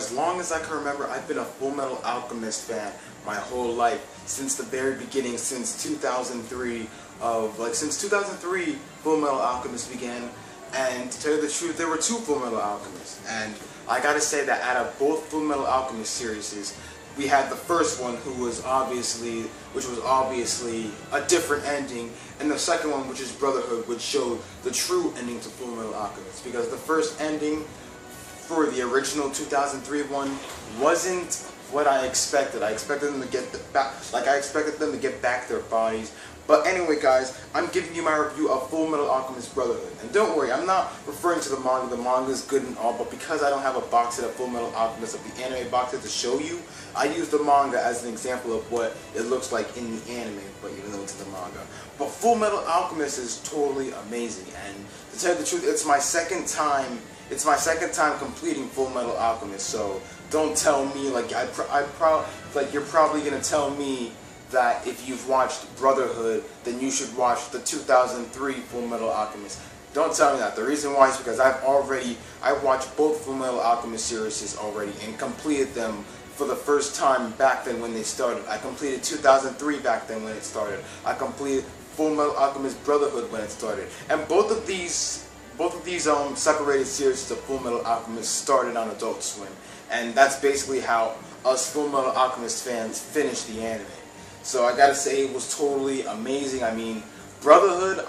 as long as I can remember, I've been a Fullmetal Alchemist fan my whole life, since the very beginning, since 2003. Since 2003, Fullmetal Alchemist began. And to tell you the truth, there were two Fullmetal Alchemists, and I gotta say that out of both Fullmetal Alchemist series, we had the first one, which was obviously a different ending, and the second one, which is Brotherhood, which showed the true ending to Fullmetal Alchemist. Because the first ending for the original 2003 one wasn't what I expected. I expected them to get back their bodies. But anyway, guys, I'm giving you my review of Fullmetal Alchemist Brotherhood. And don't worry, I'm not referring to the manga. The manga is good and all, but because I don't have a box set of Fullmetal Alchemist, of the anime box set to show you, I use the manga as an example of what it looks like in the anime, but even though it's the manga. But Fullmetal Alchemist is totally amazing, and to tell you the truth, it's my second time completing Fullmetal Alchemist. So don't tell me you're probably gonna tell me that if you've watched Brotherhood, then you should watch the 2003 Fullmetal Alchemist. Don't tell me that. The reason why is because I watched both Fullmetal Alchemist series already and completed them for the first time back then when they started. I completed 2003 back then when it started. I completed Fullmetal Alchemist Brotherhood when it started. And both of these separated series of Fullmetal Alchemist started on Adult Swim. And that's basically how us Fullmetal Alchemist fans finished the anime. So I gotta say, it was totally amazing. I mean, Brotherhood.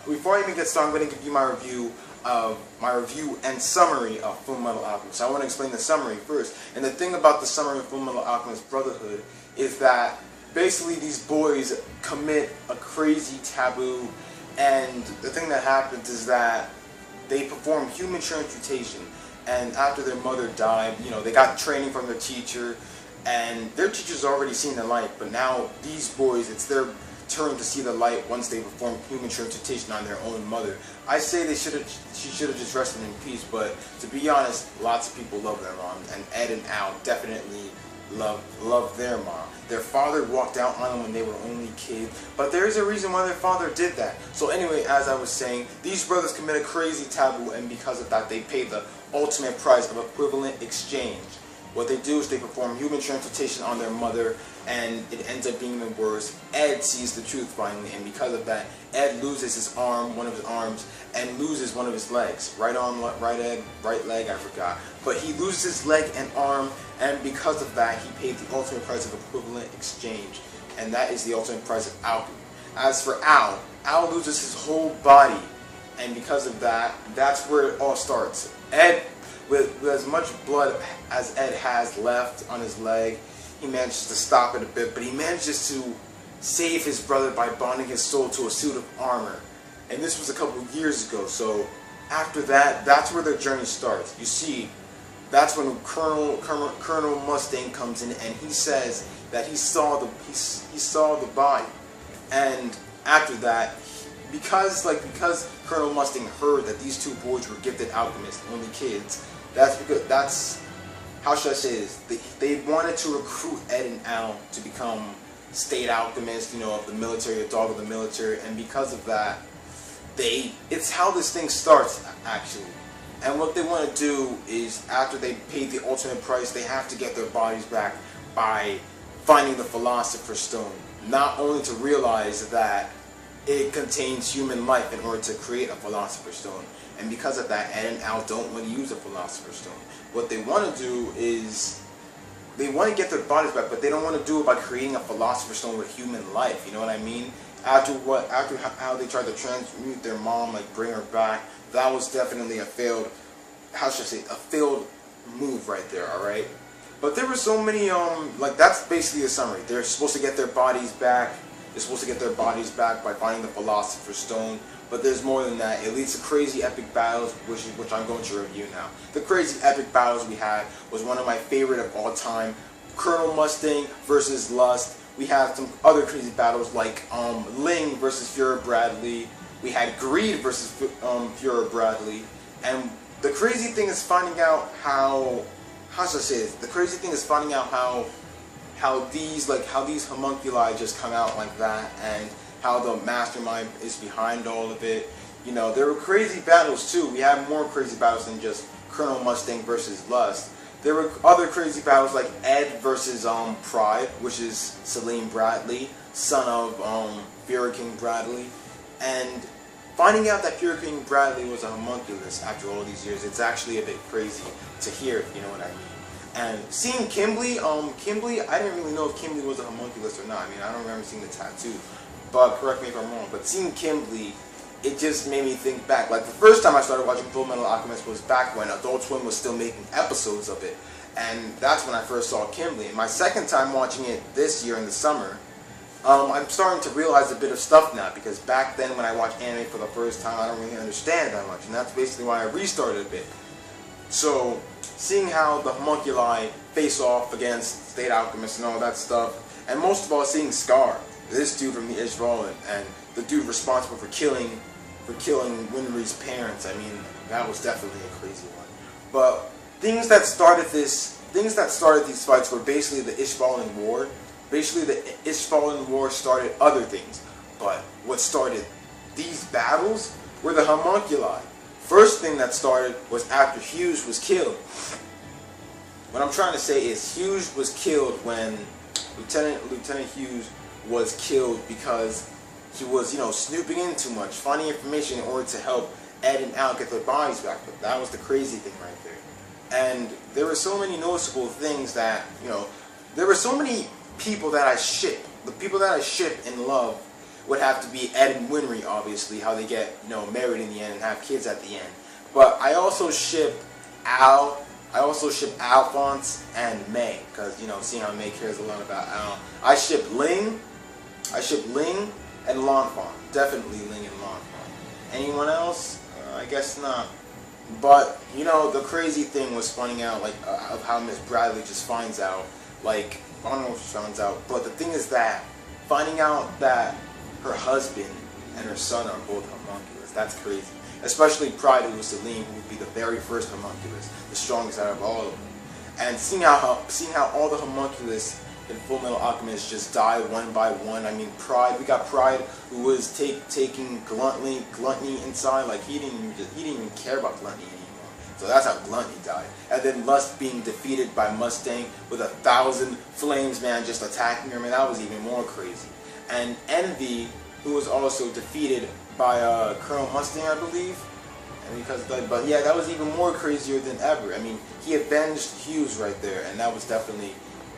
Before I even get started, I'm gonna give you my review and summary of Fullmetal Alchemist. So I want to explain the summary first. And the thing about the summary of Fullmetal Alchemist Brotherhood is that basically these boys commit a crazy taboo, and the thing that happens is that they perform human transmutation. And after their mother died, they got training from their teacher. And their teacher's already seen the light, but now these boys, it's their turn to see the light once they perform human transmutation on their own mother. I say she should have just rested in peace, but to be honest, lots of people love their mom, and Ed and Al definitely love their mom. Their father walked out on them when they were only kids, but there is a reason why their father did that. So anyway, as I was saying, these brothers commit a crazy taboo, and because of that, they pay the ultimate price of equivalent exchange. What they do is they perform human transmutation on their mother, and it ends up being even worse. Ed sees the truth finally, and because of that, Ed loses his arm, one of his arms, and loses one of his legs. Right arm, right leg, I forgot. But he loses his leg and arm, and because of that, he paid the ultimate price of equivalent exchange, and that is the ultimate price of alchemy. As for Al loses his whole body, and because of that, that's where it all starts. Ed, with as much blood as Ed has left on his leg, he manages to stop it a bit, but he manages to save his brother by bonding his soul to a suit of armor. And this was a couple of years ago, so after that, that's where their journey starts. You see, that's when Colonel Mustang comes in, and he says that he saw the body. And after that, because Colonel Mustang heard that these two boys were gifted alchemists, only kids, how should I say this? They wanted to recruit Ed and Al to become state alchemists, of the military, a dog of the military, and because of that, it's how this thing starts, actually. And what they want to do is, after they pay the ultimate price, they have to get their bodies back by finding the Philosopher's Stone. Not only to realize that it contains human life in order to create a Philosopher's Stone. And because of that, Ed and Al don't want to use a Philosopher's Stone. What they want to do is, they want to get their bodies back, but they don't want to do it by creating a Philosopher's Stone with human life, you know what I mean? After how they tried to transmute their mom, bring her back, that was definitely a failed move right there, alright? But there were so many, that's basically the summary. They're supposed to get their bodies back. They're supposed to get their bodies back by finding the Philosopher's Stone. But there's more than that. It leads to crazy epic battles, which I'm going to review now. The crazy epic battles we had was one of my favorite of all time. Colonel Mustang versus Lust. We had some other crazy battles like Ling versus Fuhrer Bradley. We had Greed versus Fuhrer Bradley. And the crazy thing is finding out how should I say this? The crazy thing is finding out how these homunculi just come out like that, and how the mastermind is behind all of it. There were crazy battles too. We had more crazy battles than just Colonel Mustang versus Lust. There were other crazy battles like Ed versus Pride, which is Salim Bradley, son of Fury King Bradley, and finding out that Fury King Bradley was a homunculus after all these years, it's actually a bit crazy to hear, if you know what I mean. And seeing Kimberly, I didn't really know if Kimberly was a homunculus or not. I mean, I don't remember seeing the tattoo, but correct me if I'm wrong. But seeing Kimberly, it just made me think back. Like, the first time I started watching Fullmetal Alchemist was back when Adult Swim was still making episodes of it. And that's when I first saw Kimberly. And my second time watching it this year in the summer, I'm starting to realize a bit of stuff now, because back then when I watched anime for the first time, I don't really understand that much. And that's basically why I restarted a bit. So, seeing how the homunculi face off against State Alchemist and all that stuff, and most of all seeing Scar, this dude from the Ishbalan, and the dude responsible for killing Winry's parents. I mean, that was definitely a crazy one. But things that started these fights were basically the Ishbalan War. Basically, the Ishbalan War started other things, but what started these battles were the homunculi. First thing that started was after Hughes was killed. What I'm trying to say is Hughes was killed when Lieutenant Hughes was killed because he was, snooping in too much, finding information in order to help Ed and Al get their bodies back. But that was the crazy thing right there. And there were so many noticeable things that, there were so many people that I ship. The people that I ship in love would have to be Ed and Winry, obviously, how they get, married in the end and have kids at the end. But I also ship Al. I also ship Alphonse and May, because, seeing how May cares a lot about Al. I ship Ling and L'Enfant. Definitely Ling and L'Enfant. Anyone else? I guess not. But, the crazy thing was finding out, of how Miss Bradley just finds out, I don't know if she finds out, but the thing is that, finding out that her husband and her son are both homunculus, that's crazy. Especially Pride, who was Salim, who would be the very first homunculus, the strongest out of all of them. And seeing how all the homunculus in Fullmetal Alchemist just die one by one. I mean, Pride, we got Pride, who was taking Gluttony inside. Like, he didn't even care about Gluttony anymore. So that's how Gluttony died. And then Lust being defeated by Mustang with 1,000 flames, man, just attacking her. Man, that was even more crazy. And Envy, who was also defeated by Colonel Mustang, I believe. And but yeah, that was even more crazier than ever. I mean, he avenged Hughes right there, and that was definitely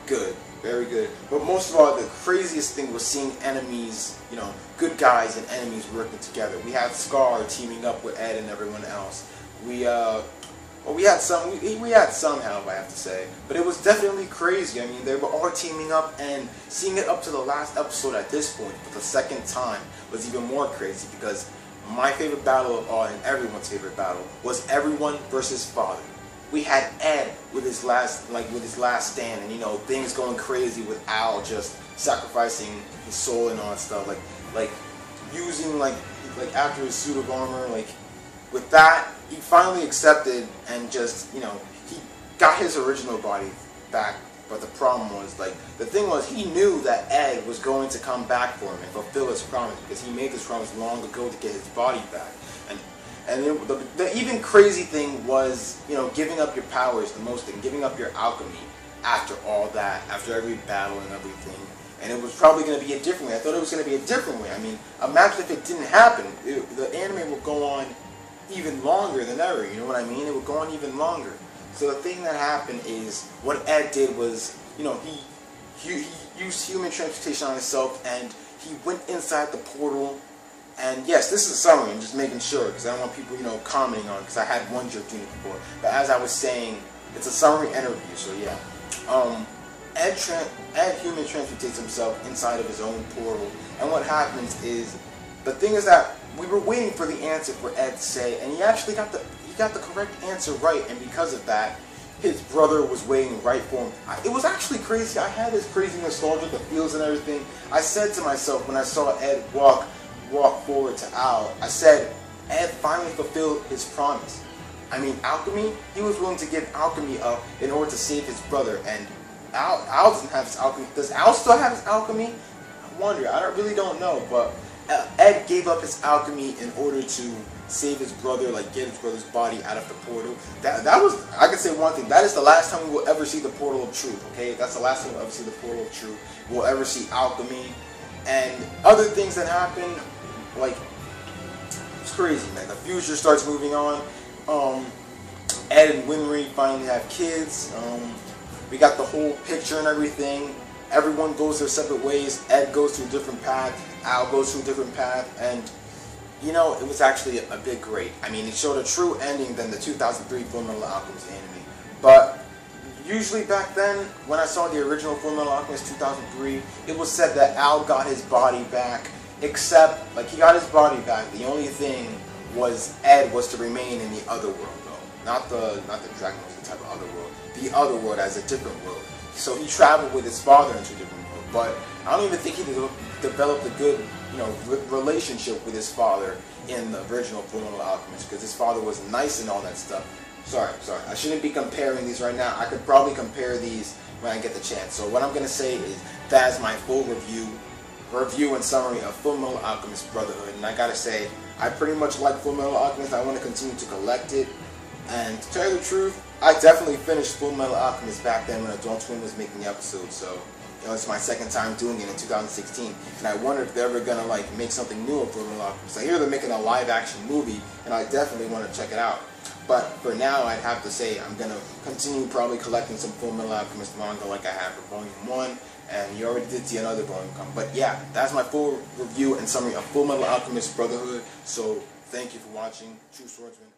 good, very good. But most of all, the craziest thing was seeing enemies, good guys and enemies working together. We had Scar teaming up with Ed and everyone else. We had some help, I have to say, but it was definitely crazy. I mean, they were all teaming up, and seeing it up to the last episode at this point for the second time was even more crazy, because my favorite battle of all, and everyone's favorite battle, was everyone versus Father. We had Ed with his last stand, and things going crazy with Al just sacrificing his soul and all that stuff, like using after his suit of armor, with that, he finally accepted and just, he got his original body back. But the problem was, the thing was, he knew that Ed was going to come back for him and fulfill his promise, because he made this promise long ago to get his body back. And the even crazy thing was, giving up your powers, the most thing, giving up your alchemy after all that, after every battle and everything. And it was probably going to be a different way. I thought it was going to be a different way. I mean, imagine if it didn't happen. The anime would go on even longer than ever, you know what I mean? It would go on even longer. So the thing that happened is, what Ed did was, he used human transmutation on himself, and he went inside the portal. And yes, this is a summary, I'm just making sure, because I don't want people, commenting on it, because I had one joke doing it before. But as I was saying, it's a summary interview, so yeah. Ed human transmutates himself inside of his own portal, and what happens is, the thing is that we were waiting for the answer for Ed to say, and he actually got the correct answer right, and because of that, his brother was waiting right for him. It was actually crazy. I had this crazy nostalgia, the feels and everything. I said to myself when I saw Ed walk forward to Al, I said, Ed finally fulfilled his promise. I mean, alchemy, he was willing to give alchemy up in order to save his brother, and Al doesn't have his alchemy. Does Al still have his alchemy? I wonder. I really don't know, but Ed gave up his alchemy in order to save his brother, like get his brother's body out of the portal. That was, I can say one thing, that is the last time we will ever see the portal of truth, okay? That's the last time we'll ever see the portal of truth. We'll ever see alchemy. And other things that happen, like, it's crazy, man. The future starts moving on. Ed and Winry finally have kids. We got the whole picture and everything. Everyone goes their separate ways. Ed goes to a different path. Al goes to a different path. And, you know, it was actually a bit great. I mean, it showed a true ending than the 2003 Fullmetal Alchemist anime. But usually back then, when I saw the original Fullmetal Alchemist 2003, it was said that Al got his body back. Except, like, he got his body back. The only thing was Ed was to remain in the other world, though. Not the Dragon Ball type of other world. The other world as a different world. So he traveled with his father into a different world. But I don't even think he developed a good, you know, relationship with his father in the original Fullmetal Alchemist, because his father was nice and all that stuff. Sorry. I shouldn't be comparing these right now. I could probably compare these when I get the chance. So what I'm going to say is that's my full review and summary of Fullmetal Alchemist Brotherhood. And I gotta say, I pretty much like Fullmetal Alchemist. I want to continue to collect it. And to tell you the truth, I definitely finished Fullmetal Alchemist back then when Adult Swim was making episodes. So, you know, it's my second time doing it in 2016. And I wonder if they're ever gonna like make something new of Fullmetal Alchemist. I hear they're making a live-action movie, and I definitely want to check it out. But for now, I'd have to say I'm gonna continue probably collecting some Fullmetal Alchemist manga like I have for Volume 1. And you already did see another volume come. But yeah, that's my full review and summary of Fullmetal Alchemist Brotherhood. So thank you for watching. True Swordsman.